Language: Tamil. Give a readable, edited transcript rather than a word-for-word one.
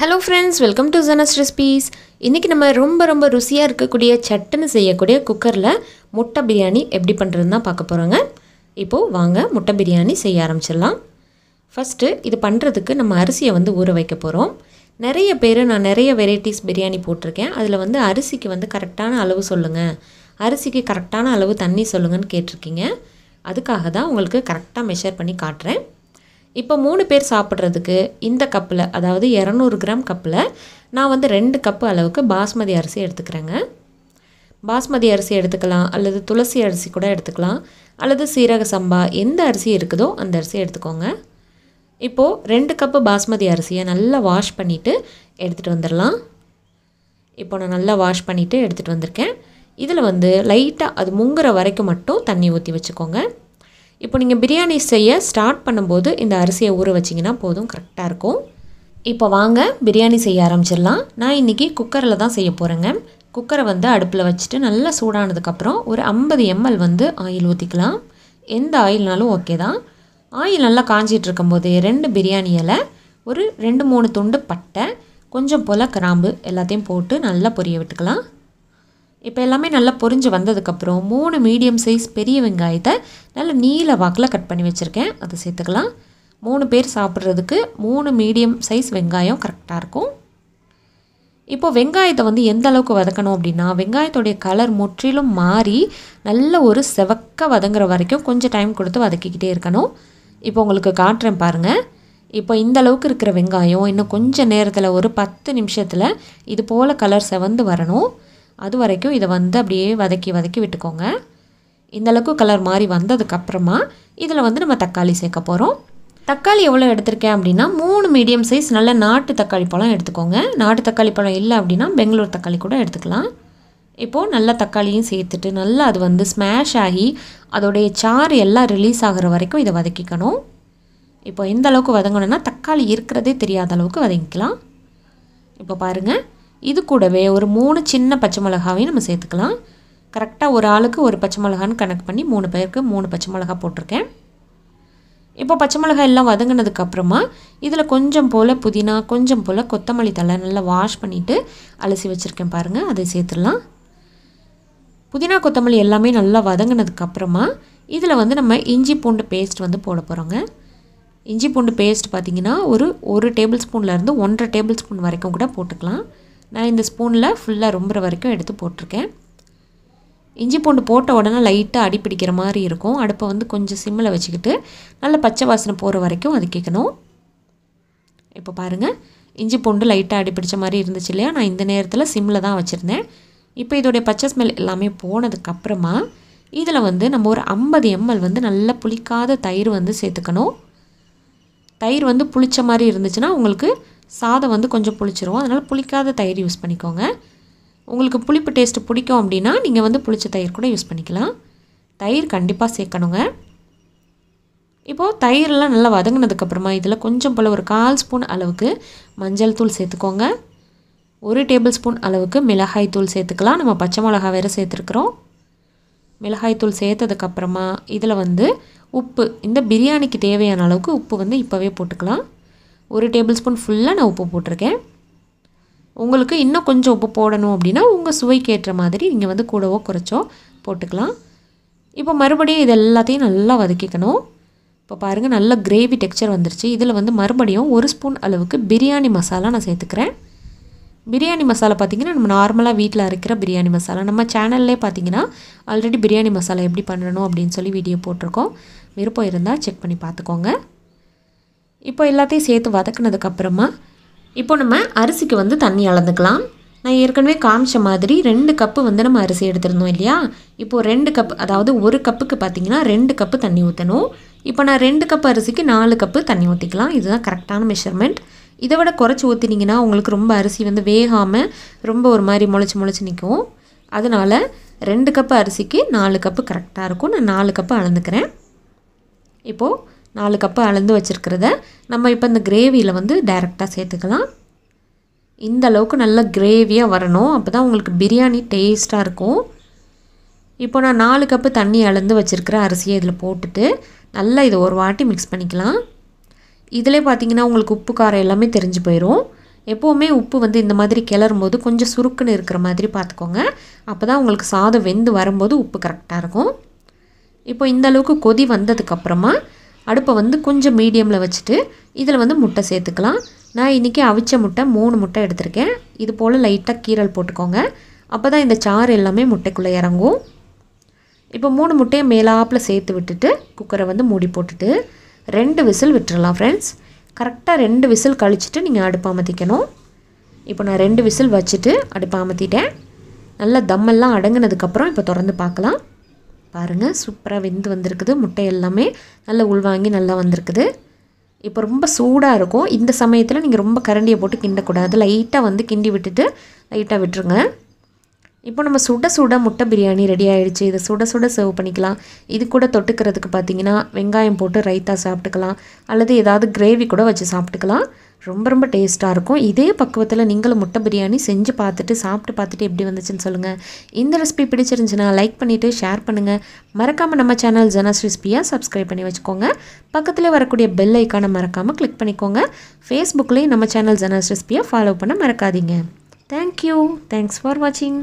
Hello friends, welcome to Zana's Recipes. இன்னைக்கு நம்ம ரொம்ப ருசியா இருக்கக்கூடிய சட்டுன்னு செய்யக்கூடிய குக்கர்ல முட்டை பிரியாணி எப்படி பண்றதுன்னு தான் பார்க்க போறோங்க. இப்போ வாங்க முட்டை பிரியாணி செய்ய ஆரம்பிச்சிடலாம். ஃபர்ஸ்ட் இது பண்றதுக்கு நம்ம அரிசியை வந்து ஊற வைக்க போறோம். நிறைய பேர் நான் நிறைய வெரைட்டிஸ் பிரியாணி போட்டுருக்கேன். அதில் வந்து அரிசிக்கு வந்து கரெக்டான அளவு சொல்லுங்க. அரிசிக்கு கரெக்டான அளவு தண்ணி சொல்லுங்கன்னு கேட்டிருக்கீங்க. அதுக்காக தான் உங்களுக்கு கரெக்டாக மெஷர் பண்ணி காட்டுறேன். இப்போ 3 பேர் சாப்பிட்றதுக்கு இந்த கப்பில் அதாவது 200 கிராம் கப்பில் நான் வந்து 2 கப்பு அளவுக்கு பாஸ்மதி அரிசி எடுத்துக்கிறேங்க. பாஸ்மதி அரிசி எடுத்துக்கலாம், அல்லது துளசி அரிசி கூட எடுத்துக்கலாம், அல்லது சீரக சம்பா எந்த அரிசி இருக்குதோ அந்த அரிசி எடுத்துக்கோங்க. இப்போது 2 கப்பு பாஸ்மதி அரிசியை நல்லா வாஷ் பண்ணிவிட்டு எடுத்துகிட்டு வந்துடலாம். இப்போ நான் நல்லா வாஷ் பண்ணிவிட்டு எடுத்துகிட்டு வந்திருக்கேன். இதில் வந்து லைட்டாக அது முங்குற வரைக்கும் மட்டும் தண்ணி ஊற்றி வச்சுக்கோங்க. இப்போ நீங்கள் பிரியாணி செய்ய ஸ்டார்ட் பண்ணும்போது இந்த அரிசியை ஊற வச்சிங்கன்னா போதும், கரெக்டாக இருக்கும். இப்போ வாங்க பிரியாணி செய்ய ஆரம்பிச்சிடலாம். நான் இன்றைக்கி குக்கரில் தான் செய்ய போகிறேங்க. குக்கரை வந்து அடுப்பில் வச்சுட்டு நல்லா சூடானதுக்கப்புறம் ஒரு 50 ml வந்து ஆயில் ஊற்றிக்கலாம். எந்த ஆயில்னாலும் ஓகே தான். ஆயில் நல்லா காஞ்சிட்டு இருக்கும்போது 2 பிரியாணி இலை, ஒரு 2-3 துண்டு பட்டை, கொஞ்சம் போல் கிராம்பு எல்லாத்தையும் போட்டு நல்லா பொரிய விட்டுக்கலாம். இப்போ எல்லாமே நல்லா பொரிஞ்சு வந்ததுக்கப்புறம் 3 மீடியம் சைஸ் பெரிய வெங்காயத்தை நல்ல நீல வாக்கில் கட் பண்ணி வச்சுருக்கேன், அதை சேர்த்துக்கலாம். 3 பேர் சாப்பிட்றதுக்கு 3 மீடியம் சைஸ் வெங்காயம் கரெக்டாக இருக்கும். இப்போது வெங்காயத்தை வந்து எந்த அளவுக்கு வதக்கணும் அப்படின்னா, வெங்காயத்துடைய கலர் முற்றிலும் மாறி நல்ல ஒரு செவக்க வதங்குற வரைக்கும் கொஞ்சம் டைம் கொடுத்து வதக்கிக்கிட்டே இருக்கணும். இப்போ உங்களுக்கு காட்டுறேன் பாருங்கள். இப்போ இந்த அளவுக்கு இருக்கிற வெங்காயம் இன்னும் கொஞ்சம் நேரத்தில் ஒரு 10 நிமிஷத்தில் இது போல் கலர் செவந்து வரணும். அது வரைக்கும் இதை வந்து அப்படியே வதக்கி விட்டுக்கோங்க. இந்தளவுக்கு கலர் மாறி வந்ததுக்கப்புறமா இதில் வந்து நம்ம தக்காளி சேர்க்க போகிறோம். தக்காளி எவ்வளோ எடுத்திருக்கேன் அப்படின்னா 3 மீடியம் சைஸ் நல்ல நாட்டு தக்காளி பழம் எடுத்துக்கோங்க. நாட்டு தக்காளி பழம் இல்லை அப்படின்னா பெங்களூர் தக்காளி கூட எடுத்துக்கலாம். இப்போது நல்லா தக்காளியும் சேர்த்துட்டு நல்லா அது வந்து ஸ்மாஷ் ஆகி அதோடைய சாறு எல்லாம் ரிலீஸ் ஆகிற வரைக்கும் இதை வதக்கிக்கணும். இப்போ எந்த அளவுக்கு வதங்கணும்னா தக்காளி இருக்கிறதே தெரியாத அளவுக்கு வதங்கிக்கலாம். இப்போ பாருங்கள், இது கூடவே ஒரு 3 சின்ன பச்சை மிளகாவையும் நம்ம சேர்த்துக்கலாம். கரெக்டாக ஒரு ஆளுக்கு ஒரு பச்சை மிளகான்னு கணக்கு பண்ணி 3 பேருக்கு 3 பச்சை மிளகா போட்டிருக்கேன். இப்போ பச்சை மிளகாய் எல்லாம் வதங்கினதுக்கப்புறமா இதில் கொஞ்சம் போல் புதினா, கொஞ்சம் போல் கொத்தமல்லி தழை நல்லா வாஷ் பண்ணிவிட்டு அலசி வச்சுருக்கேன் பாருங்கள், அதை சேர்த்துடலாம். புதினா கொத்தமல்லி எல்லாமே நல்லா வதங்கினதுக்கப்புறமா இதில் வந்து நம்ம இஞ்சி பூண்டு பேஸ்ட் வந்து போட போகிறோங்க. இஞ்சி பூண்டு பேஸ்ட் பார்த்திங்கன்னா ஒரு டேபிள் ஸ்பூன்லேருந்து 1.5 டேபிள் ஸ்பூன் வரைக்கும் கூட போட்டுக்கலாம். நான் இந்த ஸ்பூனில் ஃபுல்லாக ரொம்புற வரைக்கும் எடுத்து போட்டிருக்கேன். இஞ்சி பூண்டு போட்ட உடனே லைட்டாக அடி பிடிக்கிற மாதிரி இருக்கும். அடுப்பை வந்து கொஞ்சம் சிம்மில் வச்சுக்கிட்டு நல்ல பச்சை வாசனை போகிற வரைக்கும் வதக்கிக்கணும். இப்போ பாருங்கள், இஞ்சி பூண்டு லைட்டாக அடி பிடிச்ச மாதிரி இருந்துச்சு இல்லையா, நான் இந்த நேரத்தில் சிம்மில் தான் வச்சுருந்தேன். இப்போ இதோடைய பச்சை ஸ்மெல் எல்லாமே போனதுக்கப்புறமா இதில் வந்து நம்ம ஒரு 50 ml வந்து நல்லா புளிக்காத தயிர் வந்து சேர்த்துக்கணும். தயிர் வந்து புளிச்ச மாதிரி இருந்துச்சுன்னா உங்களுக்கு சாதம் வந்து கொஞ்சம் புளிச்சிரும். அதனால் புளிக்காத தயிர் யூஸ் பண்ணிக்கோங்க. உங்களுக்கு புளிப்பு டேஸ்ட்டு பிடிக்கும் அப்படின்னா நீங்கள் வந்து புளிச்ச தயிர் கூட யூஸ் பண்ணிக்கலாம். தயிர் கண்டிப்பாக சேர்க்கணுங்க. இப்போது தயிரெலாம் நல்லா வதங்கினதுக்கப்புறமா இதில் கொஞ்சம் போல் ஒரு 1/4 ஸ்பூன் அளவுக்கு மஞ்சள் தூள் சேர்த்துக்கோங்க. 1 டேபிள் ஸ்பூன் அளவுக்கு மிளகாய் தூள் சேர்த்துக்கலாம். நம்ம பச்சை மிளகாய் வேறு சேர்த்துருக்குறோம். மிளகாய் தூள் சேர்த்ததுக்கப்புறமா இதில் வந்து உப்பு, இந்த பிரியாணிக்கு தேவையான அளவுக்கு உப்பு வந்து இப்போவே போட்டுக்கலாம். 1 டேபிள் ஸ்பூன் ஃபுல்லாக நான் உப்பு போட்டிருக்கேன். உங்களுக்கு இன்னும் கொஞ்சம் உப்பு போடணும் அப்படின்னா உங்கள் சுவைக்கு ஏற்ற மாதிரி நீங்கள் வந்து கூடவோ குறைச்சோ போட்டுக்கலாம். இப்போ மறுபடியும் இது எல்லாத்தையும் நல்லா வதக்கிக்கணும். இப்போ பாருங்கள், நல்ல கிரேவி டெக்ஸ்சர் வந்துருச்சு. இதில் வந்து மறுபடியும் 1 ஸ்பூன் அளவுக்கு பிரியாணி மசாலா நான் சேர்த்துக்கிறேன். பிரியாணி மசாலா பார்த்திங்கன்னா நம்ம நார்மலாக வீட்டில் அரைக்கிற பிரியாணி மசாலா. நம்ம சேனல்லே பார்த்திங்கன்னா ஆல்ரெடி பிரியாணி மசாலா எப்படி பண்ணணும் அப்படின்னு சொல்லி வீடியோ போட்டிருக்கோம். விருப்பம் இருந்தால் செக் பண்ணி பார்த்துக்கோங்க. இப்போ எல்லாத்தையும் சேர்த்து வதக்குனதுக்கப்புறமா இப்போ நம்ம அரிசிக்கு வந்து தண்ணி அளந்துக்கலாம். நான் ஏற்கனவே காமிச்ச மாதிரி 2 கப்பு வந்து நம்ம அரிசி எடுத்துருந்தோம் இல்லையா. இப்போது 2 கப், அதாவது ஒரு கப்புக்கு பார்த்திங்கன்னா 2 கப்பு தண்ணி ஊற்றணும். இப்போ நான் 2 கப்பு அரிசிக்கு 4 கப்பு தண்ணி ஊற்றிக்கலாம். இதுதான் கரெக்டான மெஷர்மெண்ட். இதை விட குறைச்சி ஊற்றினீங்கன்னா உங்களுக்கு ரொம்ப அரிசி வந்து வேகாமல் ரொம்ப ஒரு மாதிரி முளைச்சி நிற்கும். அதனால் 2 கப்பு அரிசிக்கு 4 கப்பு கரெக்டாக இருக்கும். நான் 4 கப்பு அளந்துக்கிறேன். இப்போது 4 கப்பு அளந்து வச்சுருக்கிறத நம்ம இப்போ இந்த கிரேவியில் வந்து டைரெக்டாக சேர்த்துக்கலாம். இந்த அளவுக்கு நல்ல கிரேவியாக வரணும், அப்போ தான் உங்களுக்கு பிரியாணி டேஸ்ட்டாக இருக்கும். இப்போ நான் 4 கப்பு தண்ணி அளந்து வச்சுருக்கிற அரிசியை இதில் போட்டுட்டு நல்லா இதை ஒரு வாட்டி மிக்ஸ் பண்ணிக்கலாம். இதிலே பார்த்திங்கன்னா உங்களுக்கு உப்பு காரம் எல்லாமே தெரிஞ்சு போயிடும். எப்போவுமே உப்பு வந்து இந்த மாதிரி கிளறும்போது கொஞ்சம் சுருக்குன்னு இருக்கிற மாதிரி பார்த்துக்கோங்க. அப்போ தான் உங்களுக்கு சாதம் வெந்து வரும்போது உப்பு கரெக்டாக இருக்கும். இப்போ இந்த அளவுக்கு கொதி வந்ததுக்கப்புறமா அடுப்பை வந்து கொஞ்சம் மீடியமில் வச்சுட்டு இதில் வந்து முட்டை சேர்த்துக்கலாம். நான் இன்றைக்கி அவிச்ச முட்டை 3 முட்டை எடுத்திருக்கேன். இது போல் லைட்டாக கீரல் போட்டுக்கோங்க. அப்போ தான் இந்த சாறு எல்லாமே முட்டைக்குள்ளே இறங்கும். இப்போ 3 முட்டையை மேலாப்பில் சேர்த்து விட்டுட்டு குக்கரை வந்து மூடி போட்டுட்டு 2 விசில் விட்டுறலாம் ஃப்ரெண்ட்ஸ். கரெக்டாக 2 விசில் கழிச்சிட்டு நீங்கள் அடுப்பை அமர்த்திக்கணும். இப்போ நான் 2 விசில் வச்சுட்டு அடுப்பை அமர்த்திட்டேன். நல்லா தம்மெல்லாம் அடங்கினதுக்கப்புறம் இப்போ திறந்து பார்க்கலாம். பாருங்கள், சூப்பராக வெந்து வந்திருக்குது. முட்டை எல்லாமே நல்லா உள்வாங்கி நல்லா வந்திருக்குது. இப்போ ரொம்ப சூடாக இருக்கும். இந்த சமயத்தில் நீங்கள் ரொம்ப கரண்டியை போட்டு கிண்டக்கூடாது. லைட்டாக வந்து கிண்டி விட்டுட்டு லைட்டாக விட்டுருங்க. இப்போ நம்ம சுட சுட முட்டை பிரியாணி ரெடி ஆகிடுச்சு. இதை சுட சுட சர்வ் பண்ணிக்கலாம். இது கூட தொட்டுக்கிறதுக்கு பார்த்தீங்கன்னா வெங்காயம் போட்டு ரைத்தா சாப்பிட்டுக்கலாம், அல்லது ஏதாவது கிரேவி கூட வச்சு சாப்பிட்டுக்கலாம். ரொம்ப ரொம்ப டேஸ்ட்டாக இருக்கும். இதே பக்குவத்தில் நீங்களும் முட்டை பிரியாணி செஞ்சு பார்த்துட்டு சாப்பிட்டு பார்த்துட்டு எப்படி வந்துச்சுன்னு சொல்லுங்கள். இந்த ரெசிபி பிடிச்சிருந்துச்சுன்னா லைக் பண்ணிவிட்டு ஷேர் பண்ணுங்கள். மறக்காமல் நம்ம சேனல் ஜனாஸ் ரெசிபியாக சப்ஸ்கிரைப் பண்ணி வச்சுக்கோங்க. பக்கத்தில் வரக்கூடிய பெல் ஐக்கானை மறக்காமல் கிளிக் பண்ணிக்கோங்க. ஃபேஸ்புக்லேயும் நம்ம சேனல் ஜனாஸ் ரெசிபியாக ஃபாலோ பண்ண மறக்காதீங்க. தேங்க்யூ. தேங்க்ஸ் ஃபார் வாட்சிங்.